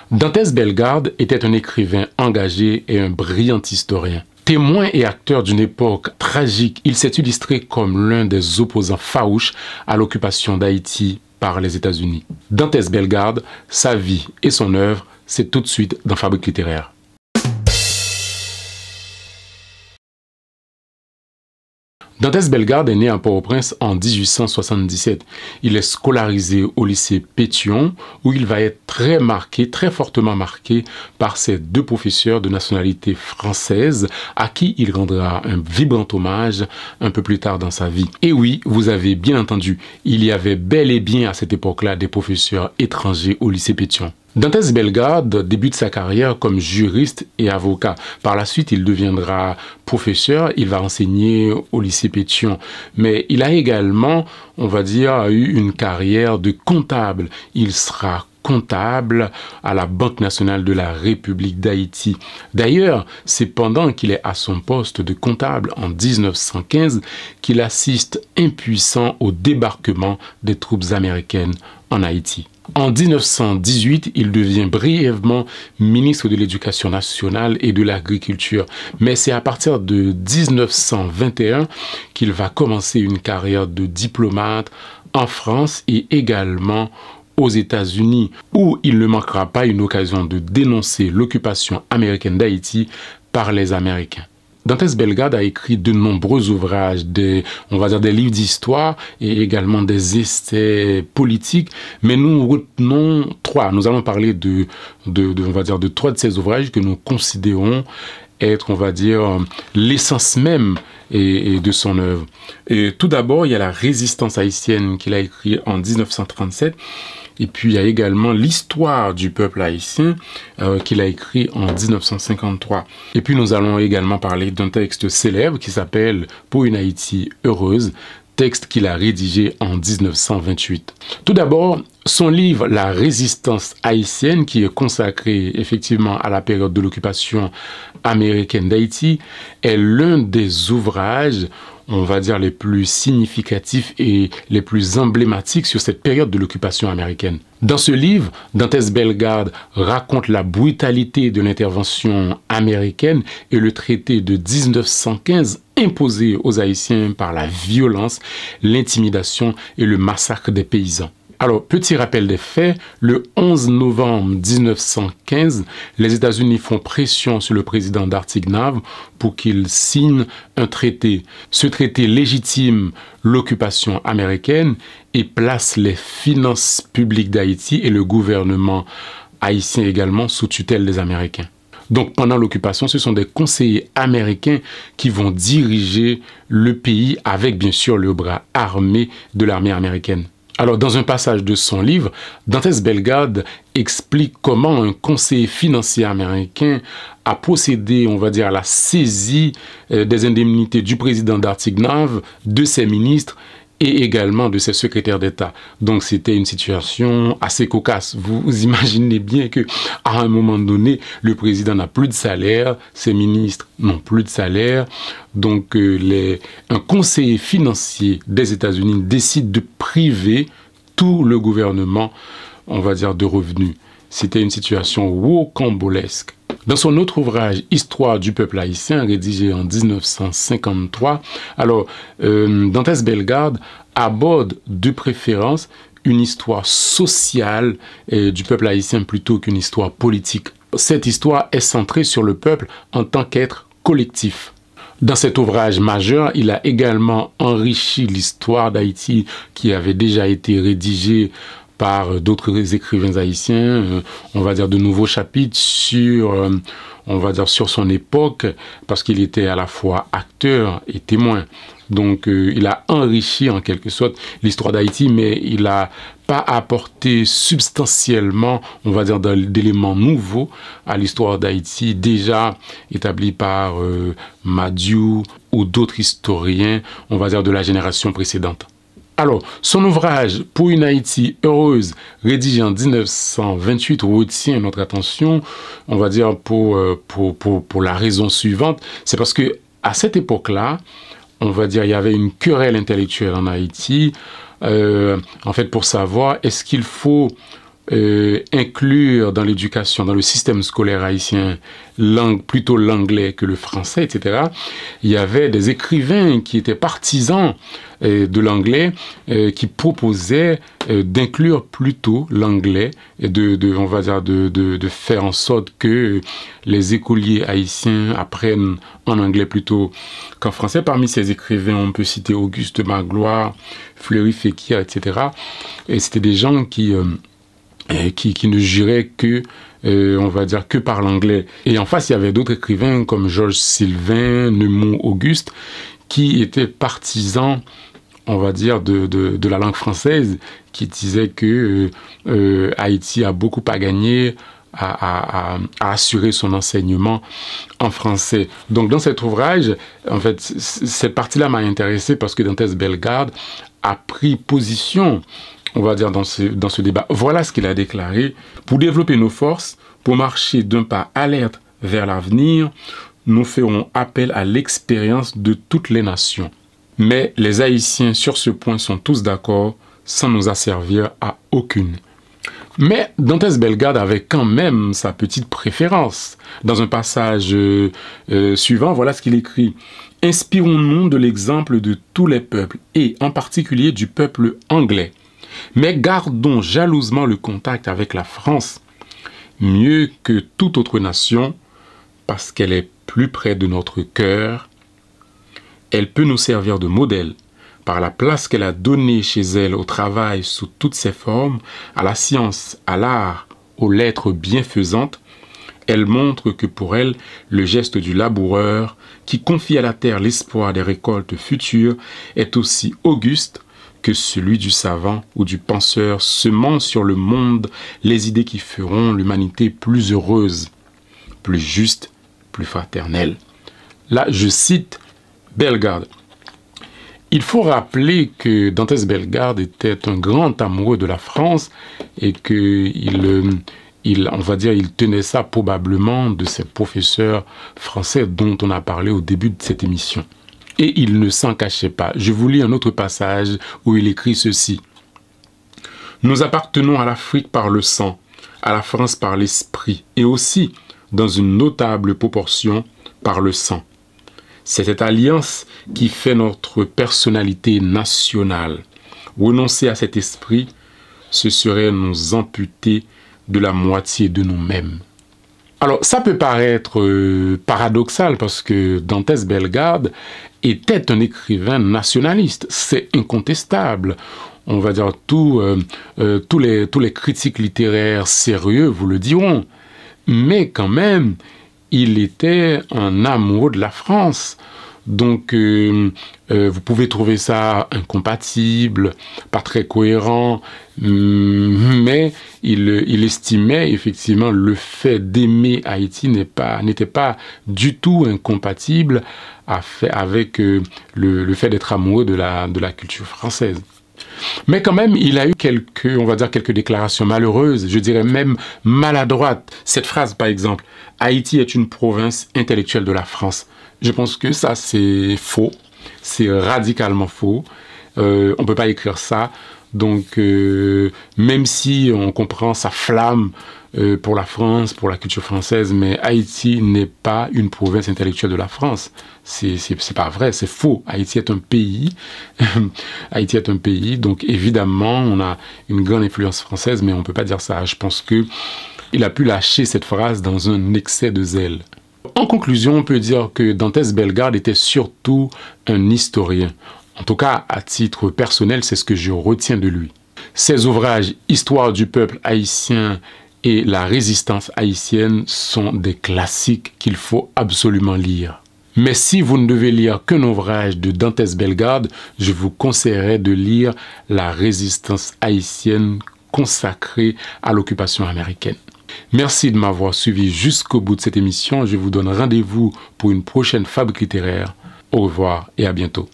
Dantès Bellegarde était un écrivain engagé et un brillant historien. Témoin et acteur d'une époque tragique, il s'est illustré comme l'un des opposants farouches à l'occupation d'Haïti par les États-Unis. Dantès Bellegarde, sa vie et son œuvre, c'est tout de suite dans Fabrique littéraire. Dantès Bellegarde est né à Port-au-Prince en 1877. Il est scolarisé au lycée Pétion, où il va être très marqué, très fortement marqué par ses deux professeurs de nationalité française, à qui il rendra un vibrant hommage un peu plus tard dans sa vie. Et oui, vous avez bien entendu, il y avait bel et bien à cette époque-là des professeurs étrangers au lycée Pétion. Dantès Bellegarde débute sa carrière comme juriste et avocat. Par la suite, il deviendra professeur, il va enseigner au lycée Pétion. Mais il a également, on va dire, eu une carrière de comptable. Il sera comptable à la Banque nationale de la République d'Haïti. D'ailleurs, c'est pendant qu'il est à son poste de comptable en 1915 qu'il assiste impuissant au débarquement des troupes américaines en Haïti. En 1918, il devient brièvement ministre de l'Éducation nationale et de l'Agriculture. Mais c'est à partir de 1921 qu'il va commencer une carrière de diplomate en France et également aux États-Unis, où il ne manquera pas une occasion de dénoncer l'occupation américaine d'Haïti par les Américains. Dantès Bellegarde a écrit de nombreux ouvrages, on va dire des livres d'histoire et également des essais politiques, mais nous retenons trois. Nous allons parler on va dire, de trois de ces ouvrages que nous considérons être, on va dire, l'essence même et de son œuvre. Et tout d'abord, il y a la Résistance haïtienne qu'il a écrit en 1937. Et puis, il y a également l'histoire du peuple haïtien qu'il a écrit en 1953. Et puis, nous allons également parler d'un texte célèbre qui s'appelle « Pour une Haïti heureuse », texte qu'il a rédigé en 1928. Tout d'abord, son livre « La Résistance haïtienne », qui est consacré effectivement à la période de l'occupation américaine d'Haïti, est l'un des ouvrages, on va dire, les plus significatifs et les plus emblématiques sur cette période de l'occupation américaine. Dans ce livre, Dantès Bellegarde raconte la brutalité de l'intervention américaine et le traité de 1915 imposé aux Haïtiens par la violence, l'intimidation et le massacre des paysans. Alors, petit rappel des faits, le 11 novembre 1915, les États-Unis font pression sur le président d'Artignave pour qu'il signe un traité. Ce traité légitime l'occupation américaine et place les finances publiques d'Haïti et le gouvernement haïtien également sous tutelle des Américains. Donc, pendant l'occupation, ce sont des conseillers américains qui vont diriger le pays avec, bien sûr, le bras armé de l'armée américaine. Alors, dans un passage de son livre, Dantès Bellegarde explique comment un conseiller financier américain a procédé, on va dire, à la saisie des indemnités du président d'Artignave, de ses ministres et également de ses secrétaires d'État. Donc, c'était une situation assez cocasse. Vous imaginez bien que à un moment donné, le président n'a plus de salaire, ses ministres n'ont plus de salaire. Donc, un conseiller financier des États-Unis décide de priver tout le gouvernement, on va dire, de revenus. C'était une situation rocambolesque. Dans son autre ouvrage, Histoire du peuple haïtien, rédigé en 1953, alors Dantès Bellegarde aborde de préférence une histoire sociale du peuple haïtien plutôt qu'une histoire politique. Cette histoire est centrée sur le peuple en tant qu'être collectif. Dans cet ouvrage majeur, il a également enrichi l'histoire d'Haïti qui avait déjà été rédigée par d'autres écrivains haïtiens, on va dire de nouveaux chapitres sur, on va dire sur son époque, parce qu'il était à la fois acteur et témoin. Donc il a enrichi en quelque sorte l'histoire d'Haïti, mais il n'a pas apporté substantiellement, on va dire, d'éléments nouveaux à l'histoire d'Haïti, déjà établie par Madiou ou d'autres historiens, on va dire, de la génération précédente. Alors, son ouvrage « Pour une Haïti heureuse », rédigé en 1928, retient notre attention, on va dire, pour la raison suivante. C'est parce que à cette époque-là, on va dire, il y avait une querelle intellectuelle en Haïti, en fait, pour savoir est-ce qu'il faut inclure dans l'éducation, dans le système scolaire haïtien, plutôt l'anglais que le français, etc., il y avait des écrivains qui étaient partisans de l'anglais, qui proposaient d'inclure plutôt l'anglais et on va dire de faire en sorte que les écoliers haïtiens apprennent en anglais plutôt qu'en français. Parmi ces écrivains, on peut citer Auguste Magloire, Fleury Fekir, etc. Et c'était des gens qui ne juraient que, on va dire, que par l'anglais. Et en face, il y avait d'autres écrivains comme Georges Sylvain, Neumont Auguste, qui étaient partisans, on va dire, de la langue française, qui disaient que Haïti a beaucoup à gagner à assurer son enseignement en français. Donc dans cet ouvrage, en fait, cette partie-là m'a intéressé parce que Dantes Bellegarde a pris position, on va dire, dans ce débat. Voilà ce qu'il a déclaré. Pour développer nos forces, pour marcher d'un pas alerte vers l'avenir, nous ferons appel à l'expérience de toutes les nations. Mais les Haïtiens sur ce point sont tous d'accord, sans nous asservir à aucune. Mais Dantes Bellegarde avait quand même sa petite préférence. Dans un passage suivant, voilà ce qu'il écrit. « Inspirons-nous de l'exemple de tous les peuples, et en particulier du peuple anglais. Mais gardons jalousement le contact avec la France, mieux que toute autre nation, parce qu'elle est plus près de notre cœur. Elle peut nous servir de modèle, par la place qu'elle a donnée chez elle au travail sous toutes ses formes, à la science, à l'art, aux lettres bienfaisantes. Elle montre que pour elle, le geste du laboureur, qui confie à la terre l'espoir des récoltes futures, est aussi auguste que celui du savant ou du penseur semant sur le monde les idées qui feront l'humanité plus heureuse, plus juste, plus fraternelle. » Là, je cite Bellegarde. Il faut rappeler que Dantes Bellegarde était un grand amoureux de la France et qu'il on va dire, il tenait ça probablement de ses professeurs français dont on a parlé au début de cette émission. Et il ne s'en cachait pas. Je vous lis un autre passage où il écrit ceci. « Nous appartenons à l'Afrique par le sang, à la France par l'esprit et aussi, dans une notable proportion, par le sang. C'est cette alliance qui fait notre personnalité nationale. Renoncer à cet esprit, ce serait nous amputer de la moitié de nous-mêmes. » Alors, ça peut paraître paradoxal parce que Dantes Bellegarde était un écrivain nationaliste. C'est incontestable. On va dire tous les critiques littéraires sérieux vous le diront. Mais quand même, il était un amoureux de la France. Donc, vous pouvez trouver ça incompatible, pas très cohérent, mais il estimait effectivement le fait d'aimer Haïti n'était pas du tout incompatible avec le fait d'être amoureux de la culture française. Mais quand même, il a eu quelques déclarations malheureuses, je dirais même maladroites. Cette phrase, par exemple, « Haïti est une province intellectuelle de la France ». Je pense que ça, c'est faux. C'est radicalement faux. On ne peut pas écrire ça. Donc, même si on comprend sa flamme pour la France, pour la culture française, mais Haïti n'est pas une province intellectuelle de la France. C'est pas vrai, c'est faux. Haïti est un pays. Haïti est un pays. Donc, évidemment, on a une grande influence française, mais on ne peut pas dire ça. Je pense qu'il a pu lâcher cette phrase dans un excès de zèle. En conclusion, on peut dire que Dantes Bellegarde était surtout un historien. En tout cas, à titre personnel, c'est ce que je retiens de lui. Ses ouvrages « Histoire du peuple haïtien » et « La résistance haïtienne » sont des classiques qu'il faut absolument lire. Mais si vous ne devez lire qu'un ouvrage de Dantes Bellegarde, je vous conseillerais de lire « La résistance haïtienne » consacrée à l'occupation américaine. Merci de m'avoir suivi jusqu'au bout de cette émission. Je vous donne rendez-vous pour une prochaine fabrique littéraire. Au revoir et à bientôt.